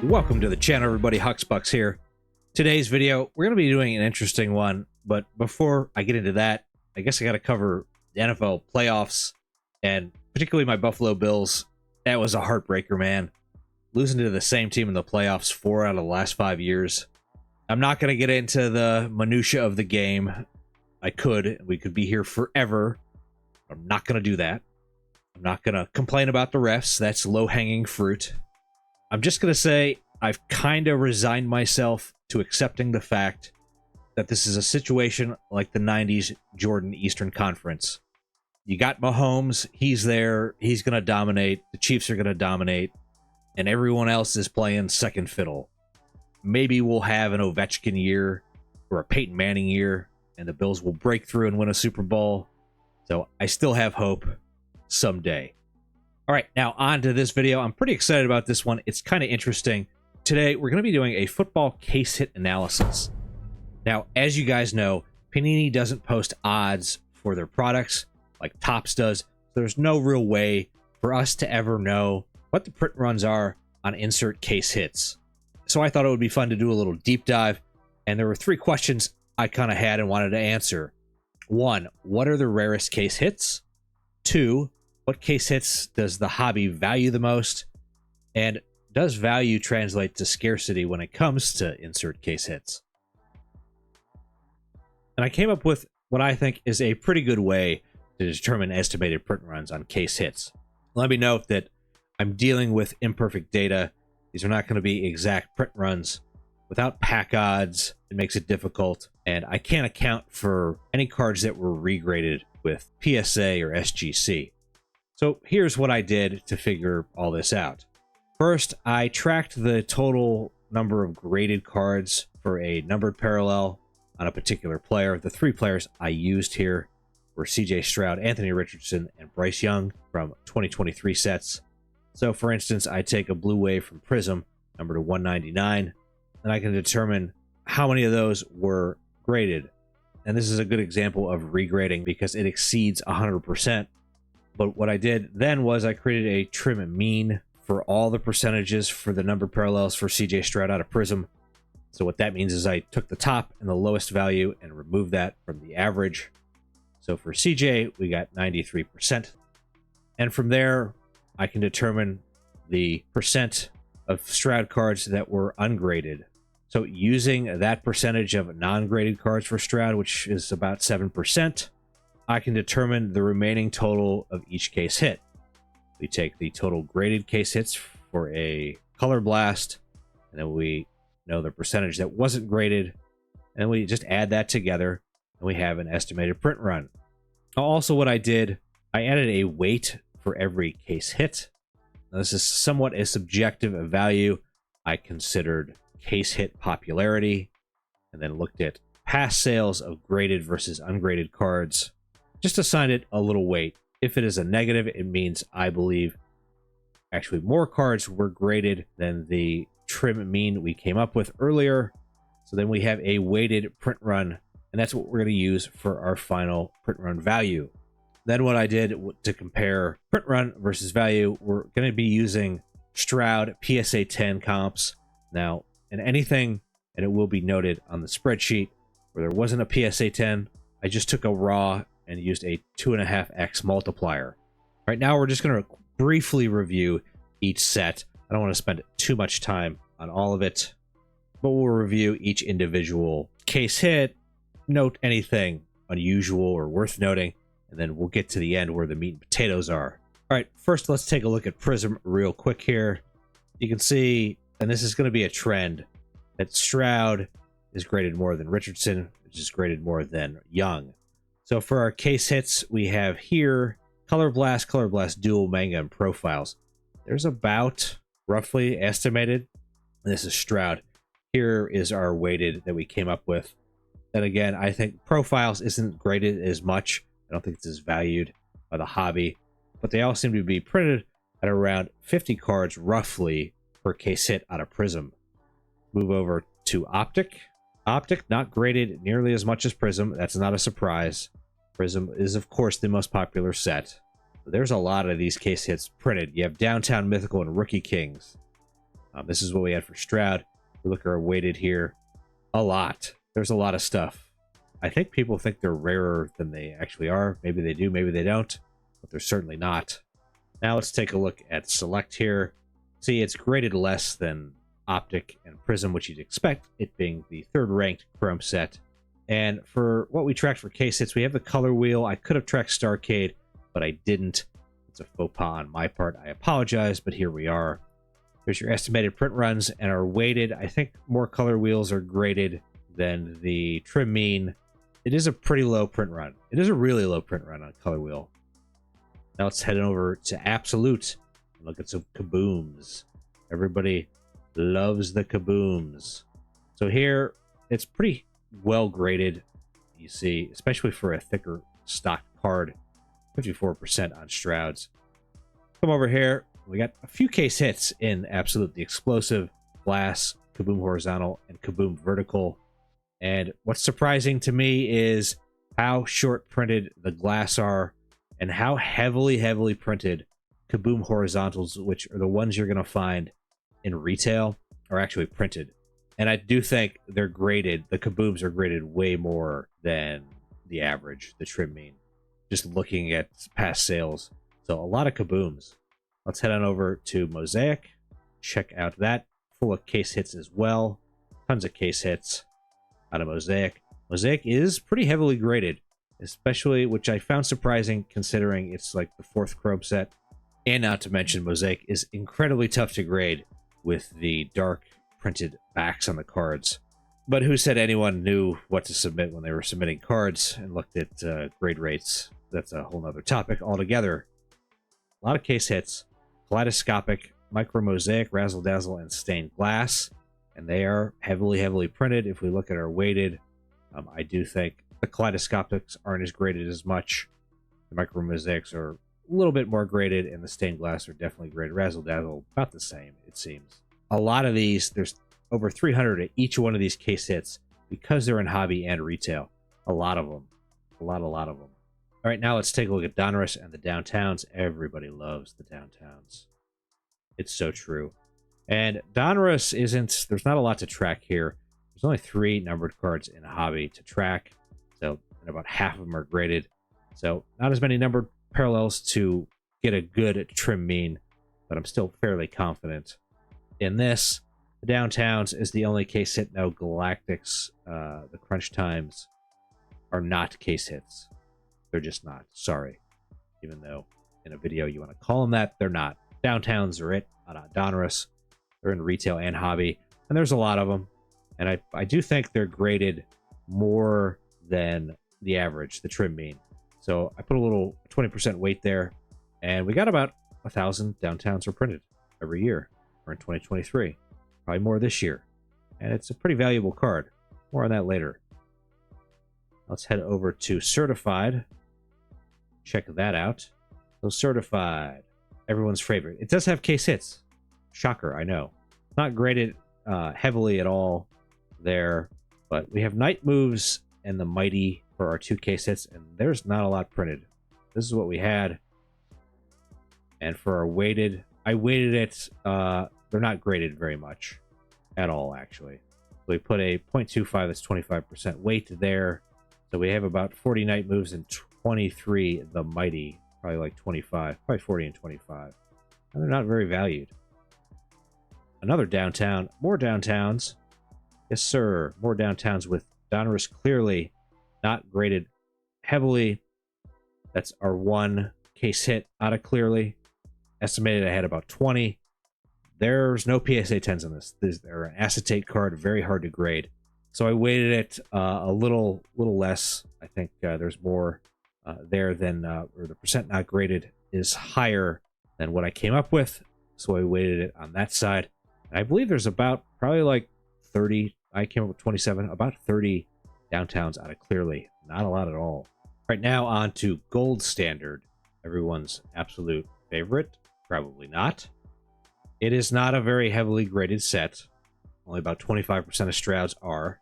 Welcome to the channel, everybody. Huxbucks here. Today's video, we're going to be doing an interesting one, but before I get into that, I guess I got to cover the NFL playoffs, and particularly my Buffalo Bills. That was a heartbreaker, man. Losing to the same team in the playoffs 4 out of the last 5 years. I'm not going to get into the minutia of the game. I could. We could be here forever. I'm not going to do that. I'm not going to complain about the refs. That's low-hanging fruit. I'm just going to say I've kind of resigned myself to accepting the fact that this is a situation like the 90s Jordan Eastern Conference. You got Mahomes. He's there. He's going to dominate. The Chiefs are going to dominate. And everyone else is playing second fiddle. Maybe we'll have an Ovechkin year or a Peyton Manning year, and the Bills will break through and win a Super Bowl. So I still have hope someday. All right, now on to this video. I'm pretty excited about this one. It's kind of interesting. Today, we're going to be doing a football case hit analysis. Now, as you guys know, Panini doesn't post odds for their products like Topps does. So there's no real way for us to ever know what the print runs are on insert case hits. So I thought it would be fun to do a little deep dive. And there were 3 questions I kind of had and wanted to answer. 1, what are the rarest case hits? 2, what case hits does the hobby value the most? And does value translate to scarcity when it comes to insert case hits? And I came up with what I think is a pretty good way to determine estimated print runs on case hits. Let me note that I'm dealing with imperfect data. These are not going to be exact print runs. Without pack odds, it makes it difficult. And I can't account for any cards that were regraded with PSA or SGC. So here's what I did to figure all this out. First, I tracked the total number of graded cards for a numbered parallel on a particular player. The 3 players I used here were CJ Stroud, Anthony Richardson, and Bryce Young from 2023 sets. So for instance, I take a blue wave from Prizm, number to 199, and I can determine how many of those were graded. And this is a good example of regrading because it exceeds 100%. But what I did then was I created a trim mean for all the percentages for the number parallels for CJ Stroud out of Prizm. So what that means is I took the top and the lowest value and removed that from the average. So for CJ, we got 93%. And from there, I can determine the percent of Stroud cards that were ungraded. So using that percentage of non-graded cards for Stroud, which is about 7%, I can determine the remaining total of each case hit. We take the total graded case hits for a color blast, and then we know the percentage that wasn't graded, and we just add that together, and we have an estimated print run. Also, what I did, I added a weight for every case hit. Now, this is somewhat a subjective value. I considered case hit popularity, and then looked at past sales of graded versus ungraded cards. Just assign it a little weight. If it is a negative, it means I believe actually more cards were graded than the trim mean we came up with earlier. So then we have a weighted print run, and that's what we're going to use for our final print run value. Then what I did to compare print run versus value, we're going to be using Stroud PSA 10 comps. Now, in anything, and it will be noted on the spreadsheet, where there wasn't a PSA 10, I just took a raw and used a 2.5x multiplier. Right now, we're just going to briefly review each set. I don't want to spend too much time on all of it, but we'll review each individual case hit, note anything unusual or worth noting, and then we'll get to the end where the meat and potatoes are. All right, first let's take a look at Prizm real quick here. You can see, and this is going to be a trend, that Stroud is graded more than Richardson, which is graded more than Young. So for our case hits, we have here Color Blast Dual, Manga, and Profiles. There's about roughly estimated, and this is Stroud. Here is our weighted that we came up with. And again, I think Profiles isn't graded as much. I don't think it's as valued by the hobby, but they all seem to be printed at around 50 cards roughly per case hit out of Prizm. Move over to Optic. Optic not graded nearly as much as Prizm. That's not a surprise. Prizm is, of course, the most popular set. There's a lot of these case hits printed. You have Downtown Mythical and Rookie Kings. This is what we had for Stroud. We look at our weighted here. A lot. There's a lot of stuff. I think people think they're rarer than they actually are. Maybe they do, maybe they don't, but they're certainly not. Now let's take a look at Select here. See, it's graded less than Optic and Prizm, which you'd expect, it being the third-ranked Chrome set. And for what we tracked for case hits, we have the color wheel. I could have tracked Starcade, but I didn't. It's a faux pas on my part. I apologize, but here we are. Here's your estimated print runs and our weighted. I think more color wheels are graded than the trim mean. It is a pretty low print run. It is a really low print run on color wheel. Now let's head over to Absolute and look at some Kabooms. Everybody loves the Kabooms. So here, it's pretty well graded, you see, especially for a thicker stock card. 54% on Strouds. Come over here. We got a few case hits in Absolute. The Explosive, Glass, Kaboom Horizontal, and Kaboom Vertical. And what's surprising to me is how short printed the Glass are and how heavily printed Kaboom Horizontals, which are the ones you're going to find in retail, are actually printed. And I do think they're graded, the Kabooms are graded way more than the average, the trim mean, just looking at past sales. So a lot of Kabooms. Let's head on over to Mosaic. Check out that. Full of case hits as well. Tons of case hits out of Mosaic. Mosaic is pretty heavily graded, especially, which I found surprising considering it's like the 4th Chrome set. And not to mention, Mosaic is incredibly tough to grade with the dark printed backs on the cards. But who said anyone knew what to submit when they were submitting cards and looked at grade rates? That's a whole nother topic altogether. A lot of case hits. Kaleidoscopic, Micro Mosaic, Razzle Dazzle, and Stained Glass. And they are heavily printed. If we look at our weighted, I do think the Kaleidoscopics aren't as graded as much. The Micro Mosaics are a little bit more graded, and the Stained Glass are definitely graded. Razzle Dazzle, about the same, it seems. A lot of these, there's over 300 at each one of these case hits because they're in hobby and retail. A lot of them. A lot of them. All right, now let's take a look at Donruss and the Downtowns. Everybody loves the Downtowns. It's so true. And Donruss isn't, there's not a lot to track here. There's only 3 numbered cards in hobby to track. So, and about half of them are graded. So, not as many numbered parallels to get a good trim mean, but I'm still fairly confident in this. The Downtowns is the only case hit. No, Galactics, the Crunch Times are not case hits. They're just not. Sorry. Even though in a video you want to call them that, they're not. Downtowns are it on Donruss. They're in retail and hobby, and there's a lot of them. And I do think they're graded more than the average, the trim mean. So I put a little 20% weight there, and we got about 1,000 Downtowns are printed every year. We're in 2023. Probably more this year. And it's a pretty valuable card. More on that later. Let's head over to Certified. Check that out. So Certified, everyone's favorite. It does have case hits. Shocker, I know. Not graded heavily at all there, but we have Night Moves and the Mighty for our 2 case hits, and there's not a lot printed. This is what we had. And for our weighted, I weighted it. They're not graded very much at all, actually. So we put a 0.25, that's 25% weight there. So we have about 40 Night Moves and 23 the Mighty, probably like 25, probably 40 and 25. And they're not very valued. Another Downtown, more Downtowns. Yes, sir, more Downtowns with Donruss clearly not graded heavily. That's our 1 case hit out of clearly. Estimated I had about 20. There's no PSA 10s on this. They're an acetate card, very hard to grade. So I weighted it a little less. I think there's more there than, or the percent not graded is higher than what I came up with. So I weighted it on that side. And I believe there's about probably like 30. I came up with 27, about 30 Downtowns out of clearly. Not a lot at all. Right now on to Gold Standard. Everyone's absolute favorite. Probably not. It is not a very heavily graded set. Only about 25% of Strouds are.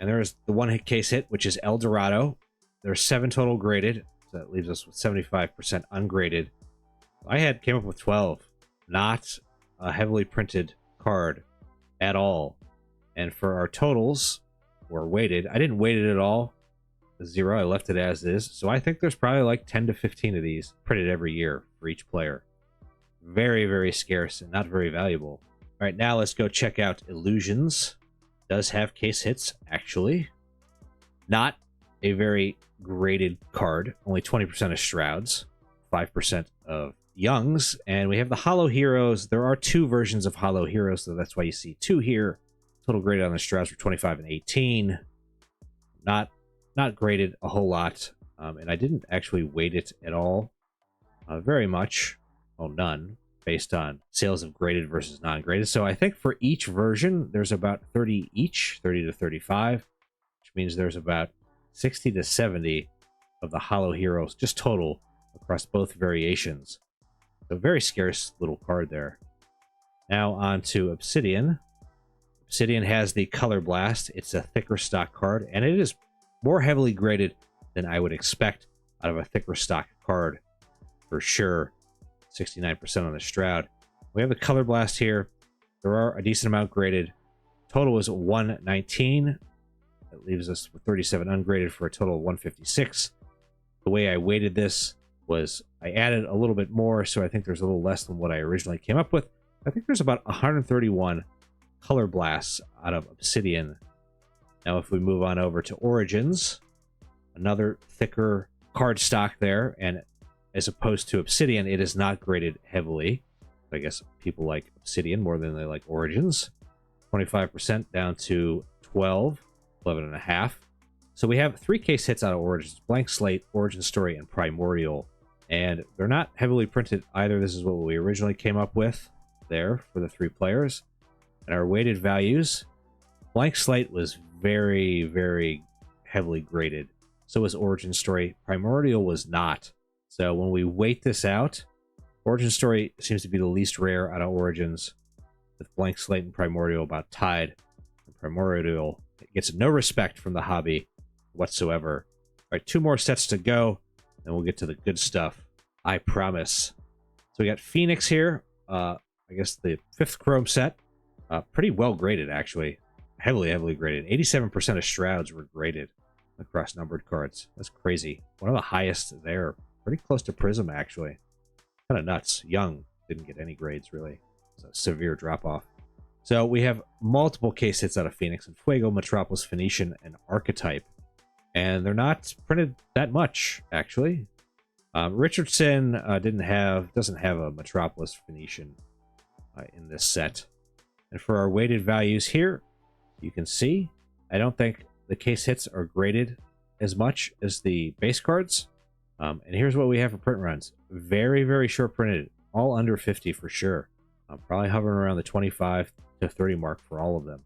And there's the 1 case hit, which is El Dorado. There's 7 total graded. So that leaves us with 75% ungraded. I came up with 12. Not a heavily printed card at all. And for our totals, or weighted, I didn't weight it at all. 0, I left it as is. So I think there's probably like 10 to 15 of these printed every year for each player. Very, very scarce and not very valuable. All right, now let's go check out Illusions. Does have case hits, actually. Not a very graded card. Only 20% of Shrouds, 5% of Youngs, and we have the Hollow Heroes. There are 2 versions of Hollow Heroes, so that's why you see 2 here. Total graded on the Shrouds for 25 and 18. Not graded a whole lot, and I didn't actually weight it at all. Very much. Well, none, based on sales of graded versus non-graded. So I think for each version, there's about 30 each, 30 to 35, which means there's about 60 to 70 of the Hollow Heroes, just total, across both variations. So very scarce little card there. Now on to Obsidian. Obsidian has the Color Blast. It's a thicker stock card, and it is more heavily graded than I would expect out of a thicker stock card, for sure. 69% on the Shroud. We have the Color Blast here. There are a decent amount graded. Total is 119. That leaves us with 37 ungraded for a total of 156. The way I weighted this was I added a little bit more, so I think there's a little less than what I originally came up with. I think there's about 131 Color Blasts out of Obsidian. Now if we move on over to Origins, another thicker card stock there, and as opposed to Obsidian, it is not graded heavily. I guess people like Obsidian more than they like Origins. 25% down to 12, 11.5. So we have 3 case hits out of Origins: Blank Slate, Origin Story, and Primordial. And they're not heavily printed either. This is what we originally came up with there for the 3 players. And our weighted values, Blank Slate was very, very heavily graded. So was Origin Story. Primordial was not. So when we weight this out, Origin Story seems to be the least rare out of Origins, with Blank Slate and Primordial about tied. And Primordial gets no respect from the hobby whatsoever. All right, 2 more sets to go, and we'll get to the good stuff. I promise. So we got Phoenix here. I guess the 5th Chrome set. Pretty well graded, actually. Heavily graded. 87% of Shrouds were graded across numbered cards. That's crazy. One of the highest there. Pretty close to Prizm, actually. Kind of nuts. Young didn't get any grades, really. It's a severe drop-off. So we have multiple case hits out of Phoenix and Fuego, Metropolis, Phoenician, and Archetype. And they're not printed that much, actually. Richardson doesn't have a Metropolis, Phoenician in this set. And for our weighted values here, you can see, I don't think the case hits are graded as much as the base cards. And here's what we have for print runs. Very, very short printed. All under 50 for sure. Probably hovering around the 25 to 30 mark for all of them.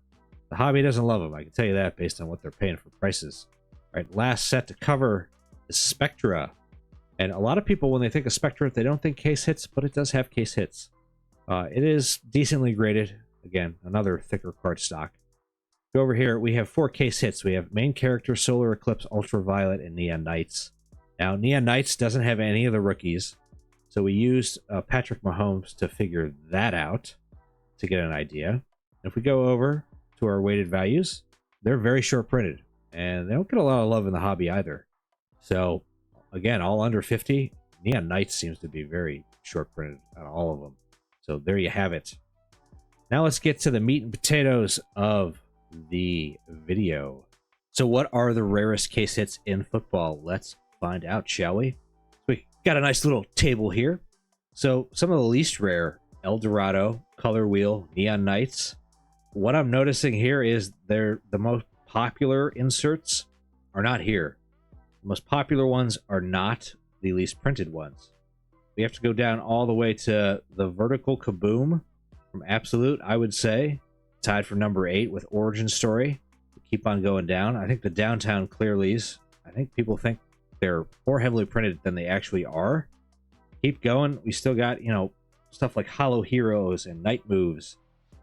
The hobby doesn't love them, I can tell you that, based on what they're paying for prices. All right, last set to cover is Spectra. And a lot of people, when they think of Spectra, they don't think case hits, but it does have case hits. It is decently graded. Again, another thicker card stock. Go over here, we have 4 case hits. We have main character, Solar Eclipse, Ultraviolet, and Neon Knights. Now, Neon Knights doesn't have any of the rookies, so we used Patrick Mahomes to figure that out to get an idea. If we go over to our weighted values, they're very short printed, and they don't get a lot of love in the hobby either. So, again, all under 50. Neon Knights seems to be very short printed out of all of them. So there you have it. Now let's get to the meat and potatoes of the video. So what are the rarest case hits in football? Let's find out, shall we? We got a nice little table here. So some of the least rare: El Dorado, Color Wheel, Neon Knights. What I'm noticing here is the most popular inserts are not here. The most popular ones are not the least printed ones. We have to go down all the way to the Vertical Kaboom from Absolute, I would say. Tied for number 8 with Origin Story. We keep on going down. I think the Downtown Clearlies, I think people think they're more heavily printed than they actually are. Keep going. We still got, you know, stuff like Hollow Heroes and Night Moves.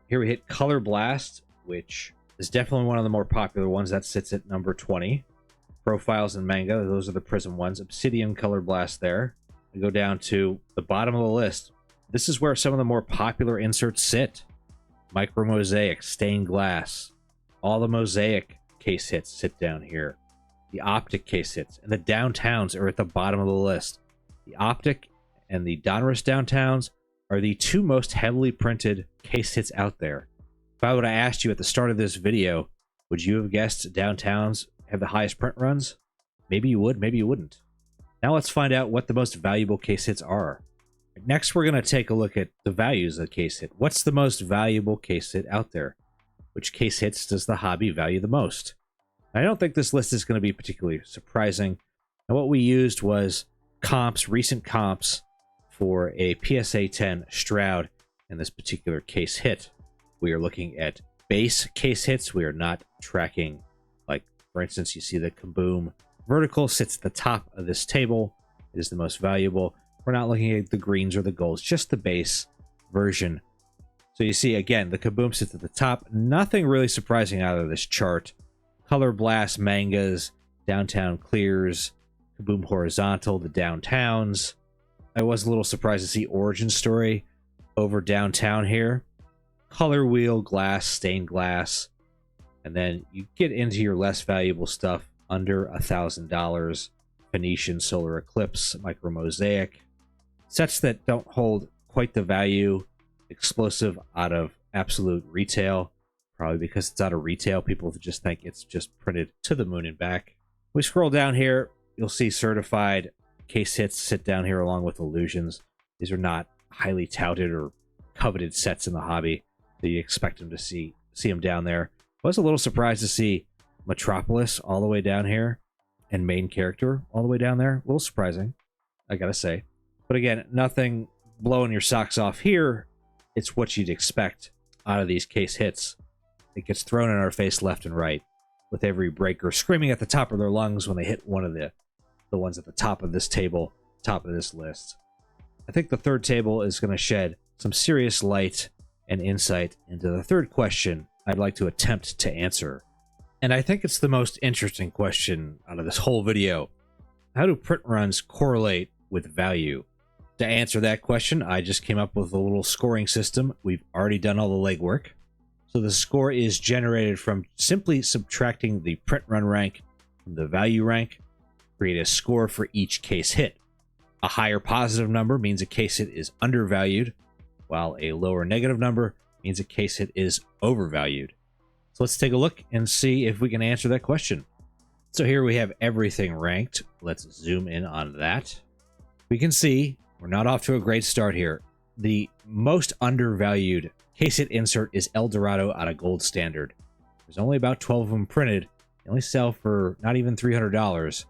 Here we hit Color Blast, which is definitely one of the more popular ones. That sits at number 20. Profiles and Manga, those are the Prizm ones. Obsidian Color Blast there. We go down to the bottom of the list. This is where some of the more popular inserts sit. Micro Mosaic, stained glass. All the Mosaic case hits sit down here. The Optic case hits. And the downtowns are at the bottom of the list. The Optic and the Donruss downtowns are the two most heavily printed case hits out there. If I would have asked you at the start of this video, would you have guessed downtowns have the highest print runs? Maybe you would, maybe you wouldn't. Now let's find out what the most valuable case hits are. Next, we're going to take a look at the values of the case hit. What's the most valuable case hit out there? Which case hits does the hobby value the most? I don't think this list is going to be particularly surprising. And what we used was comps, recent comps, for a PSA 10 Stroud in this particular case hit. We are looking at base case hits. We are not tracking, like, for instance, you see the Kaboom vertical sits at the top of this table. It is the most valuable. We're not looking at the greens or the golds, just the base version. So you see, again, the Kaboom sits at the top. Nothing really surprising out of this chart. Color Blast, Mangas, Downtown Clears, Kaboom Horizontal, the Downtowns. I was a little surprised to see Origin Story over Downtown here. Color Wheel, Glass, Stained Glass. And then you get into your less valuable stuff under $1,000. Phoenician, Solar Eclipse, Micro Mosaic. Sets that don't hold quite the value. Explosive out of absolute retail. Probably because it's out of retail, people just think it's just printed to the moon and back. We scroll down here, you'll see certified case hits sit down here along with illusions. These are not highly touted or coveted sets in the hobby that you expect them to see them down there. I was a little surprised to see Metropolis all the way down here and main character all the way down there. A little surprising, I gotta say. But again, nothing blowing your socks off here. It's what you'd expect out of these case hits. It gets thrown in our face left and right, with every breaker screaming at the top of their lungs when they hit one of the ones at the top of this table, top of this list. I think the third table is going to shed some serious light and insight into the third question I'd like to attempt to answer. And I think it's the most interesting question out of this whole video. How do print runs correlate with value? To answer that question, I just came up with a little scoring system. We've already done all the legwork. So the score is generated from simply subtracting the print run rank from the value rank. Create a score for each case hit. A higher positive number means a case hit is undervalued, while a lower negative number means a case hit is overvalued. So let's take a look and see if we can answer that question. So here we have everything ranked. Let's zoom in on that. We can see we're not off to a great start here. The most undervalued case hit insert is El Dorado out of Gold Standard. There's only about 12 of them printed. They only sell for not even $300.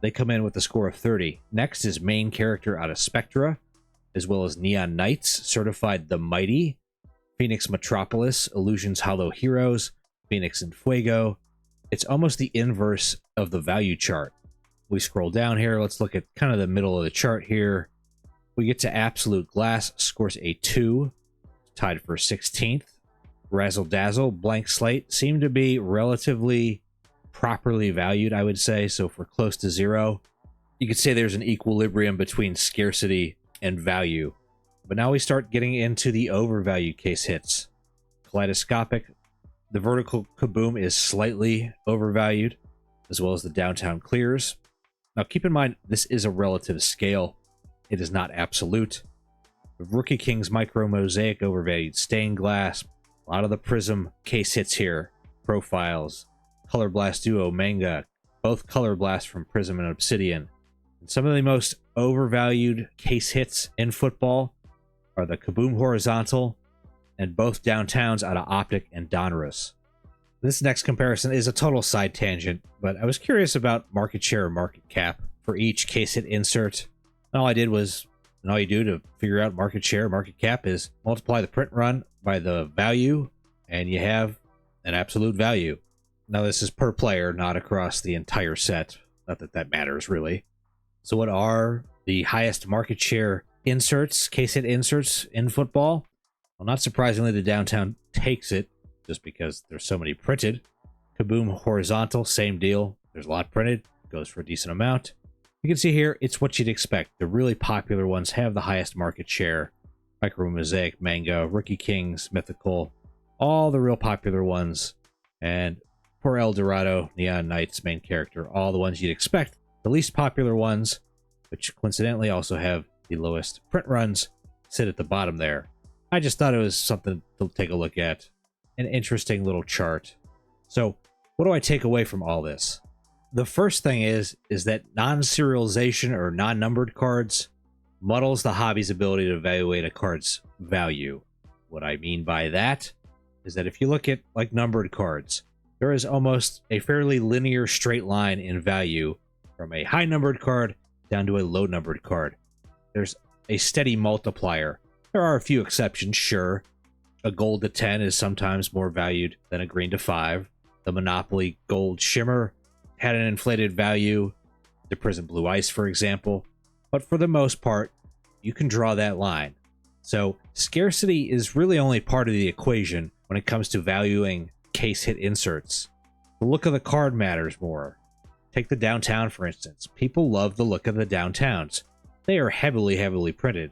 They come in with a score of 30. Next is main character out of Spectra, as well as Neon Knights, certified The Mighty, Phoenix Metropolis, Illusions Hollow Heroes, Phoenix and Fuego. It's almost the inverse of the value chart. We scroll down here. Let's look at kind of the middle of the chart here. We get to Absolute Glass, scores a 2, tied for 16th. Razzle Dazzle, Blank Slate seem to be relatively properly valued, I would say. So for close to 0, you could say there's an equilibrium between scarcity and value. But now we start getting into the overvalued case hits. Kaleidoscopic, the vertical Kaboom is slightly overvalued, as well as the Downtown Clears. Now keep in mind, this is a relative scale. It is not absolute. Rookie King's Micro Mosaic overvalued. Stained Glass, a lot of the Prizm case hits here. Profiles, Color Blast Duo, Manga, both Color Blast from Prizm and Obsidian. And some of the most overvalued case hits in football are the Kaboom Horizontal and both Downtowns out of Optic and Donruss. This next comparison is a total side tangent, but I was curious about market share or market cap for each case hit insert. And all I did was, and all you do to figure out market share, market cap, is multiply the print run by the value, and you have an absolute value. Now this is per player, not across the entire set. Not that that matters, really. So what are the highest market share inserts, case hit inserts in football? Well, not surprisingly, the Downtown takes it, just because there's so many printed. Kaboom Horizontal, same deal. There's a lot printed, goes for a decent amount. You can see here, it's what you'd expect. The really popular ones have the highest market share. Micro Mosaic, Manga, Rookie Kings, Mythical, all the real popular ones, and poor El Dorado, Neon Knight's main character, all the ones you'd expect. The least popular ones, which coincidentally also have the lowest print runs, sit at the bottom there. I just thought it was something to take a look at. An interesting little chart. So, what do I take away from all this? The first thing is that non-serialization or non-numbered cards muddles the hobby's ability to evaluate a card's value. What I mean by that is that if you look at like numbered cards, there is almost a fairly linear straight line in value from a high numbered card down to a low numbered card. There's a steady multiplier. There are a few exceptions, sure. A gold to 10 is sometimes more valued than a green to 5. The Monopoly Gold Shimmer had an inflated value. The Prizm Blue Ice, for example. But for the most part, you can draw that line. So scarcity is really only part of the equation when it comes to valuing case hit inserts. The look of the card matters more. Take the downtown, for instance. People love the look of the downtowns. They are heavily printed.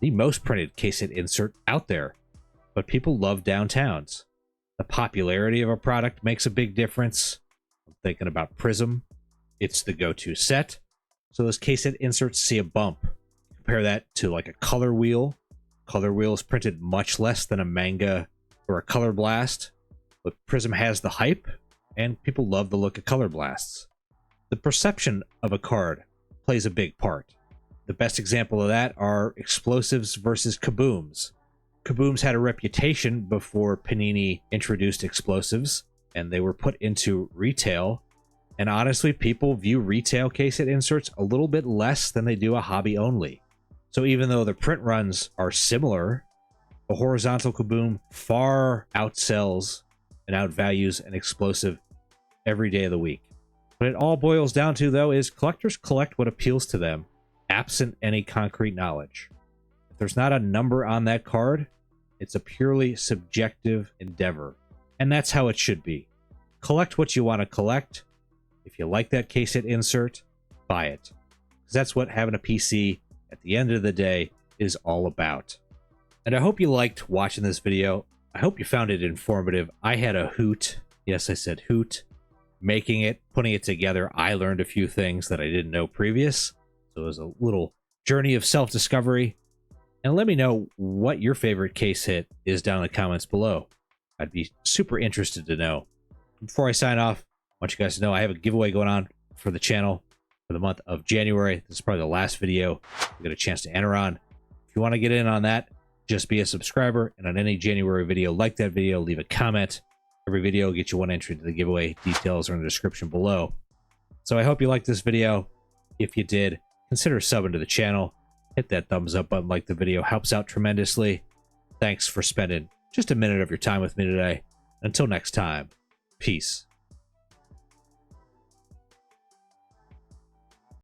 The most printed case hit insert out there. But people love downtowns. The popularity of a product makes a big difference. I'm thinking about Prizm. It's the go-to set. So those case hit inserts see a bump. Compare that to like a color wheel. Color wheel is printed much less than a Manga or a Color Blast. But Prizm has the hype, and people love the look of Color Blasts. The perception of a card plays a big part. The best example of that are explosives versus kabooms. Kabooms had a reputation before Panini introduced explosives, and they were put into retail. And honestly, people view retail case hit inserts a little bit less than they do a hobby only. So even though the print runs are similar, a horizontal Kaboom far outsells and outvalues an explosive every day of the week. What it all boils down to, though, is collectors collect what appeals to them, absent any concrete knowledge. If there's not a number on that card, it's a purely subjective endeavor. And that's how it should be. Collect what you want to collect. If you like that case hit insert, buy it. Because that's what having a PC at the end of the day is all about. And I hope you liked watching this video. I hope you found it informative. I had a hoot. Yes, I said hoot. Making it, putting it together, I learned a few things that I didn't know previous. So it was a little journey of self-discovery. And let me know what your favorite case hit is down in the comments below. I'd be super interested to know. Before I sign off, I want you guys to know I have a giveaway going on for the channel for the month of January. This is probably the last video you get a chance to enter on. If you want to get in on that, just be a subscriber, and on any January video, like that video, leave a comment. Every video will get you one entry to the giveaway. Details are in the description below. So I hope you liked this video. If you did, consider subbing to the channel. Hit that thumbs up button, like the video, helps out tremendously. Thanks for spending just a minute of your time with me today. Until next time, peace.